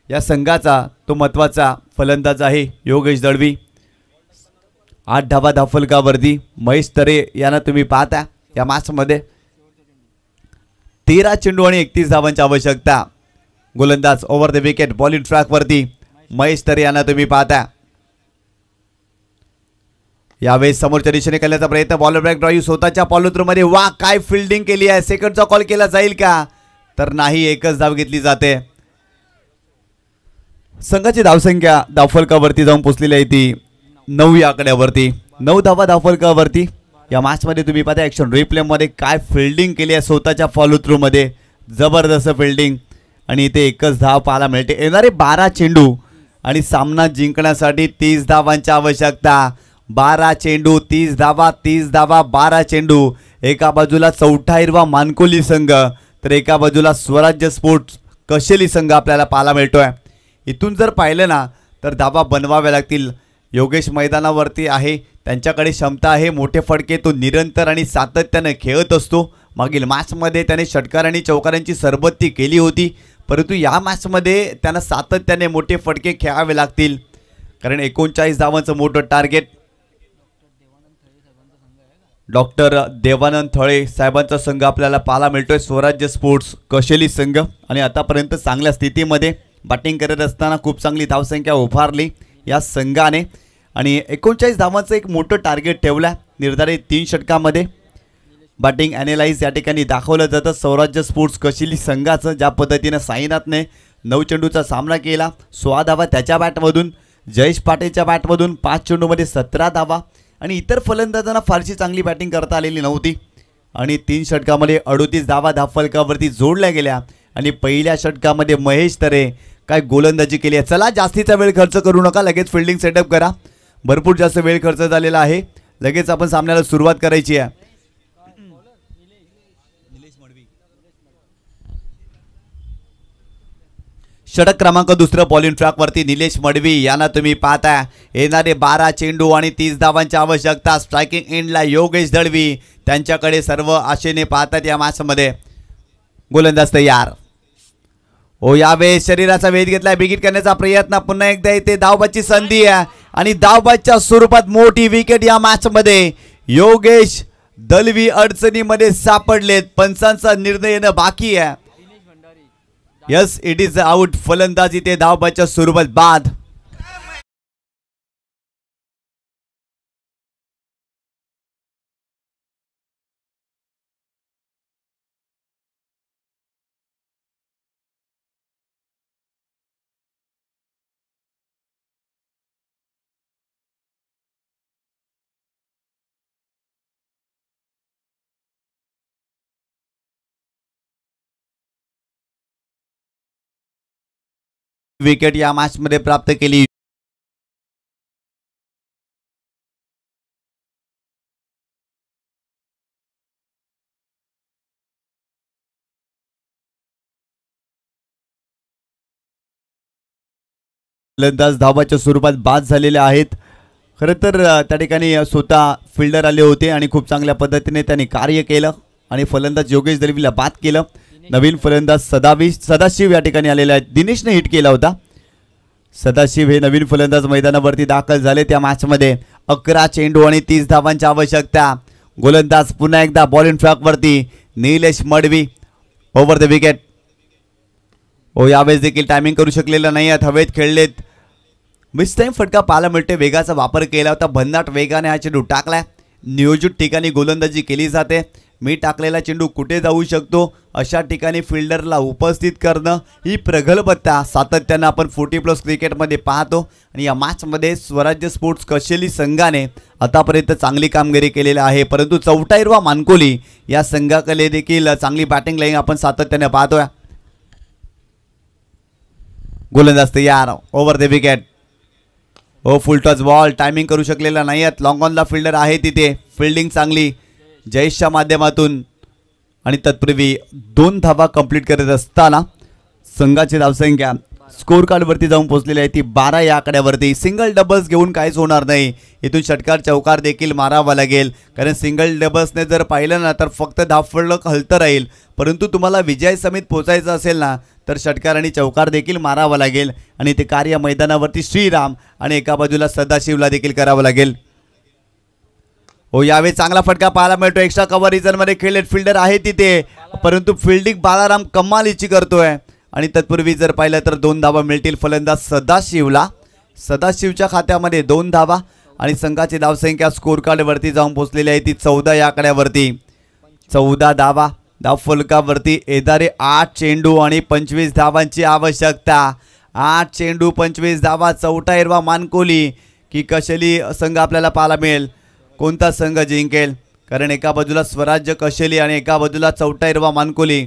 या संघाचा तो महत्त्वाचा फलंदाज आहे योगेश दळवी. 8 धावा धावफलकावरती महेश तरे यांना तुम्ही पाहता. या मॅचमध्ये 13 चेंडू आणि 31 धावांची आवश्यकता. गोलंदाज ओव्हर द विकेट बॉलिंग ट्रॅकवरती महेश तरे यांना तुम्ही पाहता. यावेळेस समोरच्या दिशेने करण्याचा प्रयत्न. बॉलर बॅक ड्राईव्ह स्वतःच्या पॉलोथ्रोमध्ये. वा काय फिल्डिंग केली आहे. सेकंडचा कॉल केला जाईल का, तर नाही, एकच धाव घेतली जाते. संघाची धावसंख्या धावफलकावरती जाऊन पोचलेली आहे ती 9 या आकड्यावरती. 9 धावा धावफलकावरती. या मॅचमध्ये तुम्ही पाहता ॲक्शन रिप्लेमध्ये काय फिल्डिंग केली आहे स्वतःच्या फॉलो थ्रूमध्ये. जबरदस्त फिल्डिंग आणि इथे एकच धाव पाहायला मिळते. येणारे 12 चेंडू आणि सामना जिंकण्यासाठी 30 धावांची आवश्यकता. 12 चेंडू 30 धावा, 30 धावा 12 चेंडू. एका बाजूला चौथा हिरवा मानकोली संघ तर एका बाजूला स्वराज्य स्पोर्ट्स कशेली संघ आपल्याला पाहायला मिळतोय. इथून जर पाहिलं ना तर धावा बनवाव्या लागतील. योगेश मैदानावरती आहे, त्यांच्याकडे क्षमता आहे, मोठे फटके तो निरंतर आणि सातत्याने खेळत असतो. मागील मॅचमध्ये त्याने षटकार आणि चौकारांची सरबत्ती केली होती, परंतु या मॅचमध्ये त्यांना सातत्याने मोठे फटके खेळावे लागतील, कारण 39 धावांचं मोठं टार्गेट. डॉक्टर देवानंद थळे साहेबांचा संघ आपल्याला पाहायला मिळतोय. स्वराज्य स्पोर्ट्स कशेली संघ आणि आतापर्यंत चांगल्या स्थितीमध्ये बॅटिंग करत असताना खूप चांगली धावसंख्या उभारली या संघाने आणि 39 धावांचं एक मोठं टार्गेट ठेवलं निर्धारित 3 षटकामध्ये. बॅटिंग ॲनालाइज या ठिकाणी दाखवलं जातं स्वराज्य स्पोर्ट्स कशेली संघाचं. ज्या पद्धतीनं साईनाथने 9 चेंडूचा सामना केला, 16 धावा त्याच्या बॅटमधून, जयेश पाटीलच्या बॅटमधून 5 चेंडूमध्ये 17 धावा आणि इतर फलंदाजांना फारशी चांगली बॅटिंग करता आलेली नव्हती आणि 3 षटकामध्ये 38 धावा धावफलकावरती जोडल्या गेल्या आणि पहिल्या षटकामध्ये महेश तरे काय गोलंदाजी केली आहे. चला जास्तीचा वेळ खर्च करू नका, लगेच फिल्डिंग सेटअप करा. भरपूर जास्त वेळ खर्च झालेला आहे, लगेच आपण सामन्याला सुरुवात करायची आहे. षटक क्रमांक दुसरं बॉलिंग ट्रॅकवरती निलेश मडवी यांना तुम्ही पाहता. येणारे 12 चेंडू आणि 30 धावांची आवश्यकता. स्ट्रायकिंग एंडला योगेश दळवी, त्यांच्याकडे सर्व आशेने पाहतात या मॅचमध्ये. गोलंदाज तयार. ओ यावेळेस शरीराचा वेध घेतलाय, बिगिट करण्याचा प्रयत्न. पुन्हा एकदा इथे धावबाची संधी आहे आणि धावबाच्या स्वरूपात मोठी विकेट या मॅचमध्ये. योगेश दळवी अडचणीमध्ये सापडलेत, पंचांचा निर्णय येणं बाकी आहे. Yes, it is out. फलंदाज इथे धावबाच्या स्वरूपात बाद. विकेट या मॅच मध्ये प्राप्त केली. फलंदाज धावाच्या स्वरूपात बाद झालेले आहेत. खरं तर त्या ठिकाणी स्वतः फिल्डर आले होते आणि खूप चांगल्या पद्धतीने त्यांनी कार्य केलं आणि फलंदाज योगेश दळवीला बाद केलं. नवीन फलंदाज सदाशिव या ठिकाणी आलेले आहेत. दिनेशने हिट केला होता. सदाशिव हे नवीन फलंदाज मैदानावरती दाखल झाले. त्या मॅचमध्ये 11 चेंडू आणि 30 धावांची आवश्यकता. गोलंदाज पुन्हा एकदा बॉलिंग ट्रॅकवरती Nilesh Madvi. Over the wicket. ओ यावेळेस देखील टायमिंग करू शकलेलं नाही आहेत, हवेत खेळलेत. मिस टाईम फटका पाहायला मिळते. वेगाचा वापर केला होता, भन्नाट वेगाने हा चेंडू टाकलाय. नियोजित ठिकाणी गोलंदाजी केली जाते. मी टाकलेला चेंडू कुठे जाऊ शकतो अशा ठिकाणी फिल्डरला उपस्थित करणं ही प्रगल्भता सातत्यानं आपण 40+ क्रिकेटमध्ये पाहतो. आणि या मॅचमध्ये स्वराज्य स्पोर्ट्स कशेली संघाने आतापर्यंत चांगली कामगिरी केलेली आहे, परंतु चौटाईरवा मानकोली या संघाकडे देखील चांगली बॅटिंग लाईन आपण सातत्याने पाहतोय. गोलंदाज तयार. Over the wicket. Oh full touch ball. Timing करू शकलेला नाही आहेत. लॉंग ऑनला फिल्डर आहे तिथे. फिल्डिंग चांगली जयेशच्या माध्यमातून आणि तत्पूर्वी 2 धावा कंप्लीट करत असताना संघाची धावसंख्या स्कोर कार्डवरती जाऊन पोहोचलेली आहे ती 12 या आकड्यावरती. सिंगल डबल्स घेऊन काहीच होणार नाही. इथून षटकार चौकार देखील मारावा लागेल, कारण सिंगल डबल्सने जर पाहिलं ना तर फक्त धावफलक हलतं राहील, परंतु तुम्हाला विजय समित पोचायचं असेल ना तर षटकार आणि चौकार देखील मारावा लागेल. आणि ते कार्य मैदानावरती श्रीराम आणि एका बाजूला सदाशिवला देखील करावं लागेल. हो यावेळी चांगला फटका पाहायला मिळतो. एक्स्ट्रा कव्हर रिझनमध्ये खेळलेत फिल्डर आहे तिथे, परंतु फिल्डिंग बालाराम कमालीची करतोय. आणि तत्पूर्वी जर पाहिलं तर 2 धावा मिळतील फलंदाज सदाशिवला. सदाशिवच्या खात्यामध्ये 2 धावा आणि संघाची धावसंख्या स्कोर कार्डवरती जाऊन पोहोचलेली आहे ती 14 या आकड्यावरती. 14 धावा धावफलकावरती. येणारे 8 चेंडू आणि 25 धावांची आवश्यकता. 8 चेंडू 25 धावा. चौटाईरवा मानकोली की कशेली संघ आपल्याला पाहायला मिळेल. कोणता संघ जिंकेल, कारण एका बाजूला स्वराज्य कशेली आणि एका बाजूला चौटाईरवा मानकोली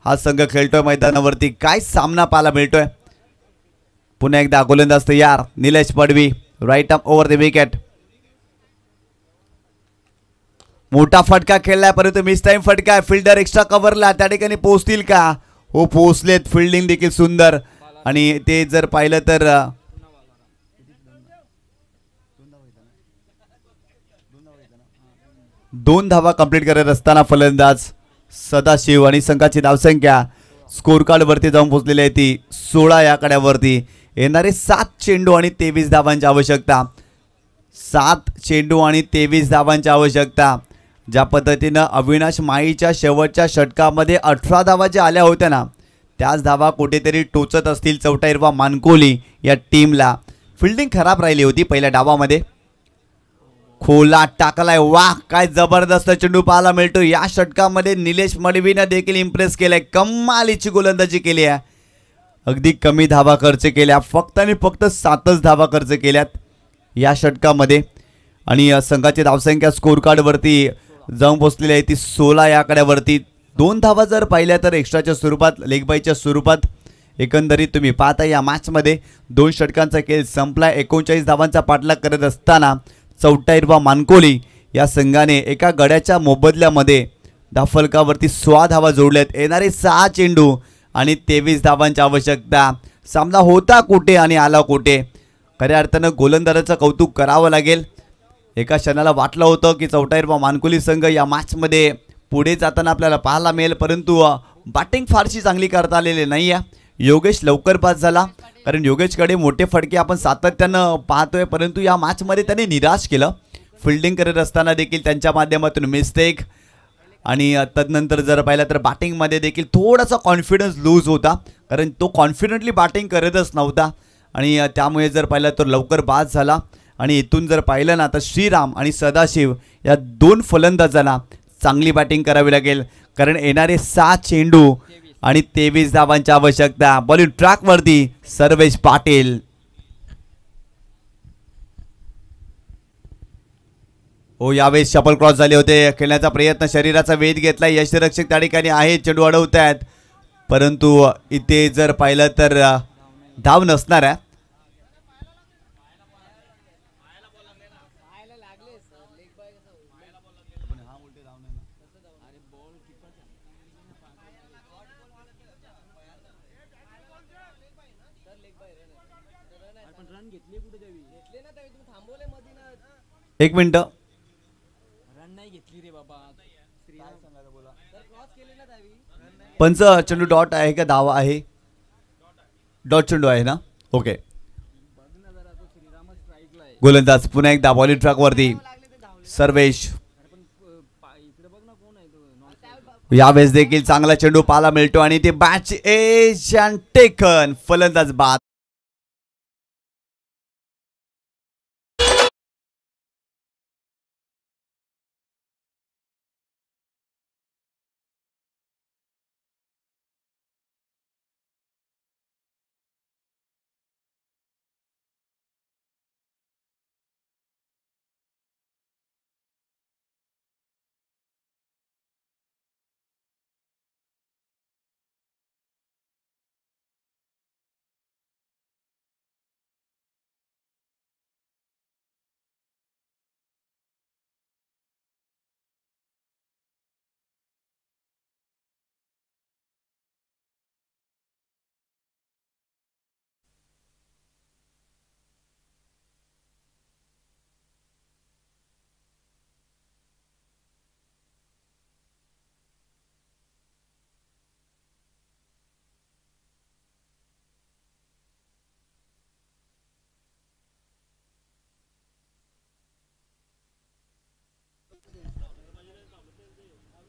हा संघ खेळतोय मैदानावरती. काय सामना पाहायला मिळतोय. पुन्हा एकदा गोलंदाज तयार. Nilesh Padvi. Right up over the wicket. मोठा फटका खेळलाय, परंतु मिस टाइम फटका आहे. फिल्डर एक्स्ट्रा कव्हरला त्या ठिकाणी पोहोचतील का. हो पोहोचलेत. फिल्डिंग देखील सुंदर. आणि ते जर पाहिलं तर 2 धावा कंप्लीट करत असताना फलंदाज सदाशिव आणि संघाची धावसंख्या स्कोर कार्डवरती जाऊन पोहोचलेली आहे ती 16 या आकड्यावरती. येणारे 7 चेंडू आणि 23 धावांची आवश्यकता. 7 चेंडू आणि 23 धावांची आवश्यकता. ज्या पद्धतीनं अविनाश माईच्या शेवटच्या षटकामध्ये 18 धावा ज्या आल्या होत्या ना, त्याच धावा कुठेतरी टोचत असतील चौटाईरवा मानकोली या टीमला. फिल्डिंग खराब राहिली होती पहिल्या डावामध्ये. खोला टाकलाय, वाह काय जबरदस्त चेंडू पाहायला मिळतो. या षटकामध्ये निलेश मडवीनं देखील इम्प्रेस केलंय, कमालीची गोलंदाजी केली आहे. अगदी कमी धावा खर्च केल्या, फक्त आणि फक्त 7च धावा खर्च केल्यात या षटकामध्ये. आणि संघाची धावसंख्या स्कोर कार्डवरती जाऊन पोचलेली आहे ती 16 या आकड्यावरती. 2 धावा जर पाहिल्या तर एक्स्ट्राच्या स्वरूपात, लेगबाईच्या स्वरूपात. एकंदरीत तुम्ही पाहता या मॅचमध्ये 2 षटकांचा खेळ संपला. 39 धावांचा पाठलाग करत असताना चौटाईरवा मानकोली या संघाने एका गड्याच्या मोबदल्यामध्ये धावफलकावरती 16 धावा जोडल्यात. येणारे 6 चेंडू आणि 23 धावांची आवश्यकता. सामना होता कुठे आणि आला कुठे. खऱ्या अर्थानं गोलंदाजाचं कौतुक करावं लागेल. एका क्षणाला वाटलं होतं की चौटाईरवा मानकोली संघ या मॅचमध्ये पुढे जाताना आपल्याला पाहायला मिळेल, परंतु बॅटिंग फारशी चांगली करता आलेली नाही आहे. योगेश लवकर पास झाला, कारण योगेशकडे मोठे फटके आपण सातत्यानं पाहतोय, परंतु या मॅचमध्ये त्याने निराश केलं. फिल्डिंग करत असताना देखील त्यांच्या माध्यमातून मिस्टेक. आणि तदनंतर जर पाहिलं तर बॅटिंगमध्ये देखील थोडासा कॉन्फिडन्स लूज होता, कारण तो कॉन्फिडेंटली बॅटिंग करतच नव्हता. आणि त्यामुळे जर पाहिलं तर लवकर बाद झाला. आणि इथून जर पाहिलं ना तर श्रीराम आणि सदाशिव या 2 फलंदाजांना चांगली बॅटिंग करावी लागेल, कारण येणारे 6 चेंडू आणि 23 धावांची आवश्यकता. बॉलिंग ट्रॅकवरती सर्वेश पाटील. हो, यावेळेस शपल क्रॉस झाले होते. खेळण्याचा प्रयत्न, शरीराचा वेध घेतला. यष्टिरक्षक त्या ठिकाणी आहे, चेंडू अडवत आहेत, परंतु इथे जर पाहिलं तर धाव नसणार आहे. एक मिनिट, पंच चेंडू डॉट आहे का धावा आहे? डॉट चेंडू आहे ना, ओके. गोलंदाज पुन्हा एकदा बॉलिंग ट्रॅकवरती सर्वेश. यावेळेस देखील चांगला चेंडू पाहायला मिळतो आणि ते बॅच एज अँड टेकन, फलंदाज बाद.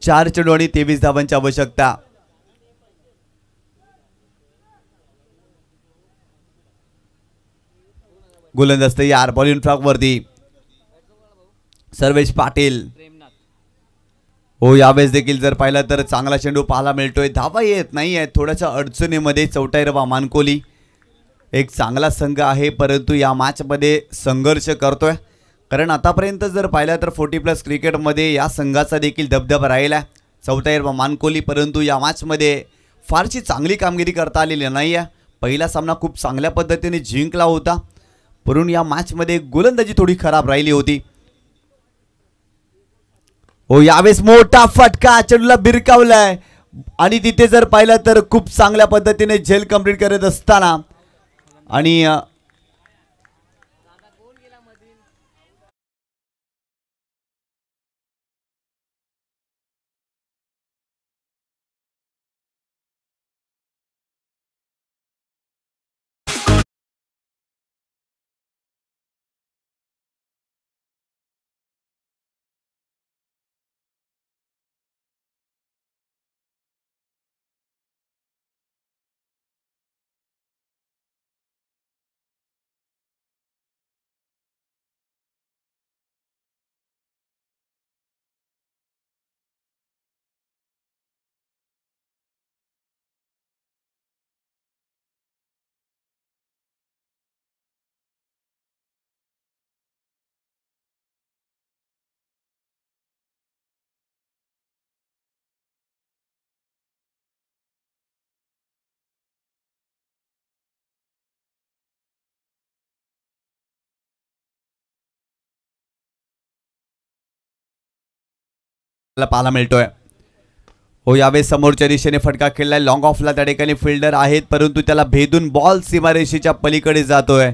चार चेंडू आणि 23 धावांची आवश्यकता. गोलंदाज तयार, बॉलिंग ट्रॅक वरती सर्वेश पाटील. हो, यावेळेस देखील जर पाहिलं तर चांगला चेंडू पाहायला मिळतोय. धावा येत नाही आहे, थोड्याशा अडचणीमध्ये चौटाईरवा मानकोली. एक चांगला संघ आहे, परंतु या मॅचमध्ये संघर्ष करतोय, कारण आतापर्यंत जर पाहिलं तर 40+ क्रिकेटमध्ये या संघाचा देखील दबदबा राहिला चौटाईरवा मानकोली, परंतु या मॅचमध्ये फारशी चांगली कामगिरी करता आलेली नाही आहे. पहिला सामना खूप चांगल्या पद्धतीने जिंकला होता, परंतु या मॅचमध्ये गोलंदाजी थोडी खराब राहिली होती. हो, यावेळेस मोठा फटका, चेंडूला बिरकावलाय आणि तिथे जर पाहिलं तर खूप चांगल्या पद्धतीने झेल कंप्लीट करत असताना आणि पाहायला मिळतोय. हो, यावेळेस समोरच्या दिशेने फटका खेळलाय. लॉंग ऑफला त्या ठिकाणी फिल्डर आहेत, परंतु त्याला भेदून बॉल सीमारेषेच्या पलीकडे जातोय.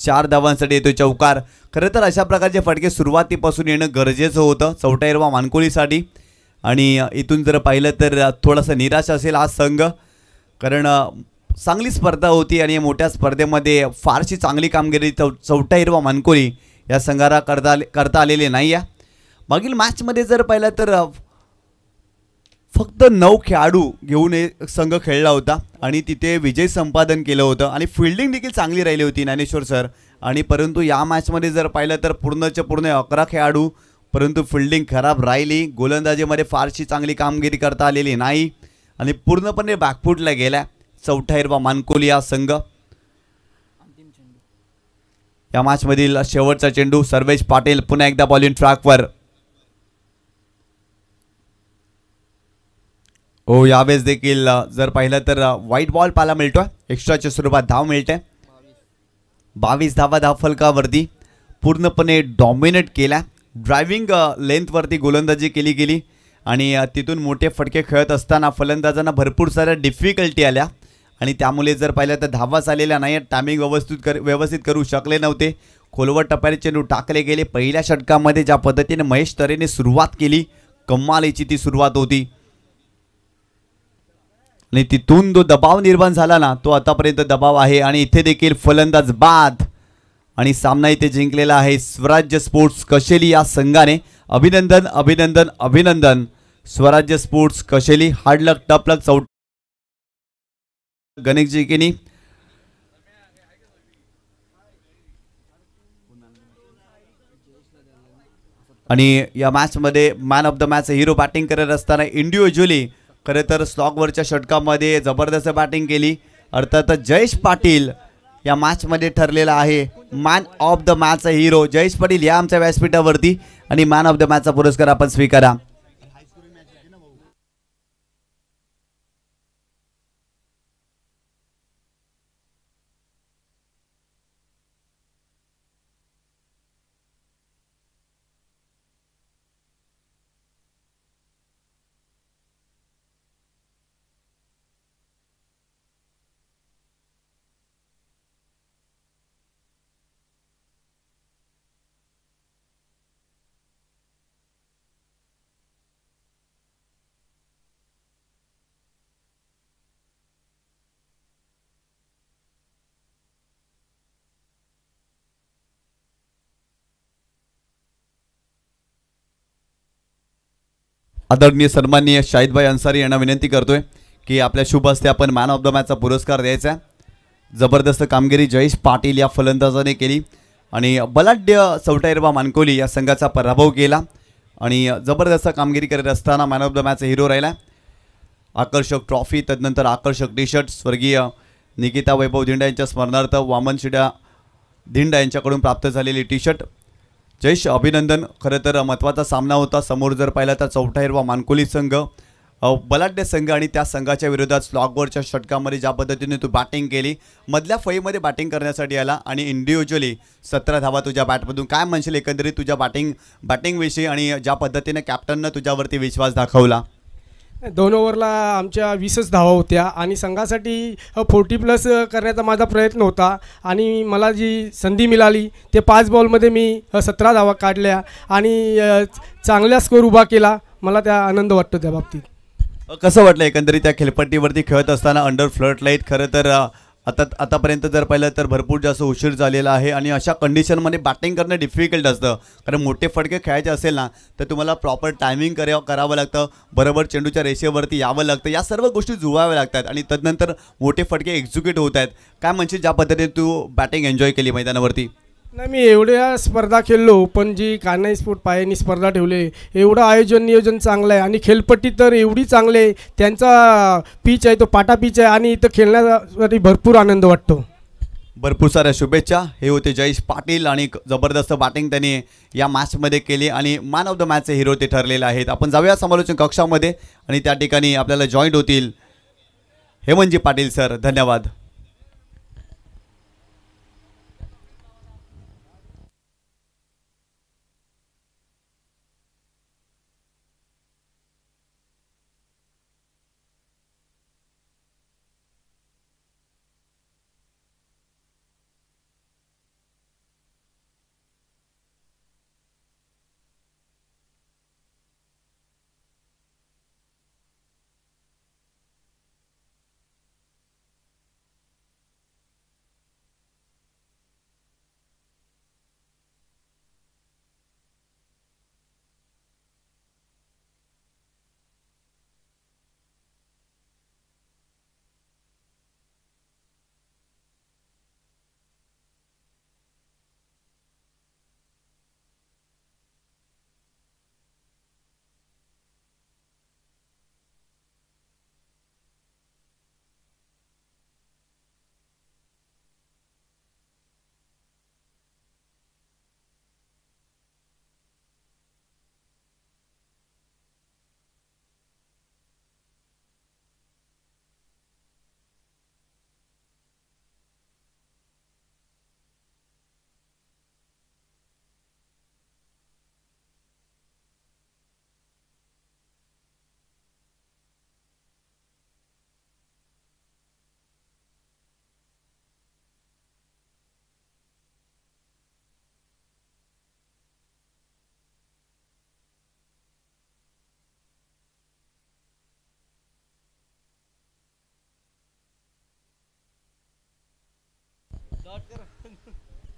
4 धावांसाठी येतो चौकार. खरं तर अशा प्रकारचे फटके सुरुवातीपासून येणं गरजेचं होतं चौटा हिरवा मानकोलीसाठी. आणि इथून जर पाहिलं तर थोडासा निराश असेल हा संघ, कारण चांगली स्पर्धा होती आणि मोठ्या स्पर्धेमध्ये फारशी चांगली कामगिरी चौटा हिरवा मानकोली या संघाला करता आलेली नाही आहे. मागील मॅचमध्ये जर पाहिलं तर फक्त 9 खेळाडू घेऊन एक संघ खेळला होता आणि तिथे विजय संपादन केलं होतं आणि फिल्डिंग देखील चांगली राहिली होती ज्ञानेश्वर सर. आणि परंतु या मॅचमध्ये जर पाहिलं तर पूर्णच्या पूर्ण 11 खेळाडू, परंतु फिल्डिंग खराब राहिली. गोलंदाजीमध्ये फारशी चांगली कामगिरी करता आलेली नाही आणि पूर्णपणे बॅकफूटला गेला चौथा हिरवा मानकोली हा संघ. या मॅचमधील शेवटचा चेंडू सर्वेश पाटील पुन्हा एकदा बॉलिंग ट्रॅकवर. हो, यावेळेस देखील जर पाहिलं तर व्हाईट बॉल पाहायला मिळतोय. एक्स्ट्राच्या स्वरूपात धाव मिळते. 22 धावा धावफलकावरती पूर्णपणे डॉमिनेट केला. ड्रायव्हिंग लेंथवरती गोलंदाजी केली गेली आणि तिथून मोठे फटके खेळत असताना फलंदाजांना भरपूर साऱ्या डिफिकल्टी आल्या आणि त्यामुळे जर पाहिलं तर धावाच आलेल्या नाही. टायमिंग व्यवस्थित करू शकले नव्हते. खोलवर टप्प्याने चेंडू टाकले गेले. पहिल्या षटकामध्ये ज्या पद्धतीने महेश तरेने सुरुवात केली, कमालीची ती सुरुवात होती आणि तिथून जो दबाव निर्माण झाला ना, तो आतापर्यंत दबाव आहे. आणि इथे देखील फलंदाज बाद आणि सामना इथे जिंकलेला आहे स्वराज्य स्पोर्ट्स कशेली या संघाने. अभिनंदन अभिनंदन अभिनंदन स्वराज्य स्पोर्ट्स कशेली. हार्ड लक, टफ लक. गणेशजी केनी आणि या मॅचमध्ये man of the match hero batting करत असताना इंडिव्हिज्युअली खरं तर स्लॉगवरच्या षटकामध्ये जबरदस्त बॅटिंग केली. अर्थातच जयेश पाटील या मॅचमध्ये ठरलेला आहे man of the match hero. Jayesh Patil या आमच्या व्यासपीठावरती आणि मॅन ऑफ द मॅचचा पुरस्कार आपण स्वीकारा. आदरणीय सन्माननीय शाहिदभाई अन्सारी यांना विनंती करतोय की आपल्या शुभ हस्ते आपण मॅन ऑफ द मॅचचा पुरस्कार द्यायचा. जबरदस्त कामगिरी जयेश पाटील या फलंदाजाने केली आणि बलाढ्य चौथा हिरवा मानकोली या संघाचा पराभव केला आणि जबरदस्त कामगिरी करत असताना man of the match hero राहिला. आकर्षक ट्रॉफी, तदनंतर आकर्षक टी शर्ट स्वर्गीय निकिता वैभव धिंडा यांच्या स्मरणार्थ वामन शिडा धिंडा यांच्याकडून प्राप्त झालेली टी शर्ट. जयेश अभिनंदन. खरं तर महत्त्वाचा सामना होता. समोर जर पाहिला तर चौथा हिरवा मानकोली संघ बलाढ्य संघ आणि त्या संघाच्या विरोधात स्लॉगवरच्या षटकामध्ये ज्या पद्धतीने तू बॅटिंग केली, मधल्या फळीमध्ये बॅटिंग करण्यासाठी आला आणि इंडिव्हिज्युअली 17 धावा तुझ्या बॅटमधून. काय म्हणशील एकंदरीत तुझ्या बॅटिंगविषयी आणि ज्या पद्धतीने कॅप्टननं तुझ्यावरती विश्वास दाखवला? 2 ओव्हरला आमच्या 20च धावा होत्या आणि संघासाठी 40+ करण्याचा माझा प्रयत्न होता आणि मला जी संधी मिळाली ते 5 बॉलमध्ये मी 17 धावा काढल्या आणि चांगला स्कोर उभा केला. मला त्या आनंद वाटतो त्या बाबतीत. कसं वाटलं एकंदरीत त्या खेळपट्टीवरती खेळत असताना अंडर फ्लड लाईट? खरं तर आतापर्यंत जर पाहिलं तर भरपूर जास्त उशीर झालेला आहे आणि अशा कंडिशनमध्ये बॅटिंग करणं डिफिकल्ट असतं, कारण मोठे फटके खेळायचे असेल ना तर तुम्हाला प्रॉपर टायमिंग करावं लागतं, बरोबर चेंडूच्या रेषेवरती यावं लागतं, या सर्व गोष्टी जुळवाव्या लागतात आणि तदनंतर मोठे फटके एक्झिक्यूट होत आहेत. काय म्हणशील ज्या पद्धतीने तू बॅटिंग एन्जॉय केली मैदानावरती? नाही, मी एवढ्या स्पर्धा खेळलो, पण जी कान्हाई स्पोर्ट पायानी स्पर्धा ठेवले, एवढं आयोजन नियोजन चांगलं आहे आणि खेळपट्टी तर एवढी चांगली आहे. त्यांचा पिच आहे तो पाटा पिच आहे आणि इथं खेळण्यासाठी भरपूर आनंद वाटतो. भरपूर साऱ्या शुभेच्छा. हे होते जयेश पाटील आणि जबरदस्त बॅटिंग त्यांनी या मॅचमध्ये केली आणि मॅन ऑफ द मॅचचे हिरो ते ठरलेले आहेत. आपण जाऊया समालोचन कक्षामध्ये आणि त्या ठिकाणी आपल्याला जॉईंट होतील हेमंतजी पाटील सर. धन्यवाद.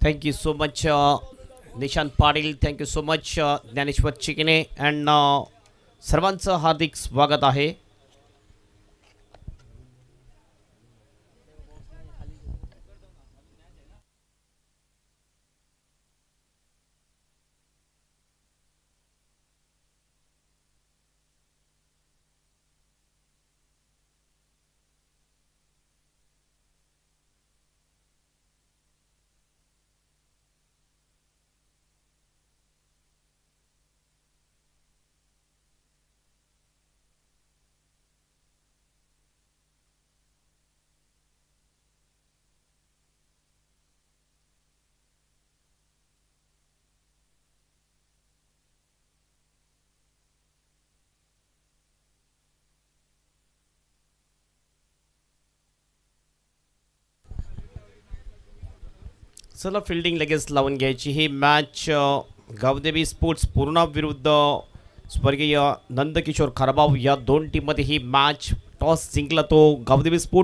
Thank you so much, Nishant Patil. Thank you so much Dnyaneshwar Chikane. And सर्वांचं हार्दिक स्वागत आहे. चला फिल्डिंग लगेच लावून घ्यायची. ही मॅच गावदेवी स्पोर्ट्स पूर्णा विरुद्ध स्वर्गीय नंदकिशोर खरबाव या दोन टीममध्ये ही मॅच. टॉस जिंकला तो गावदेवी स्पोर्ट्स.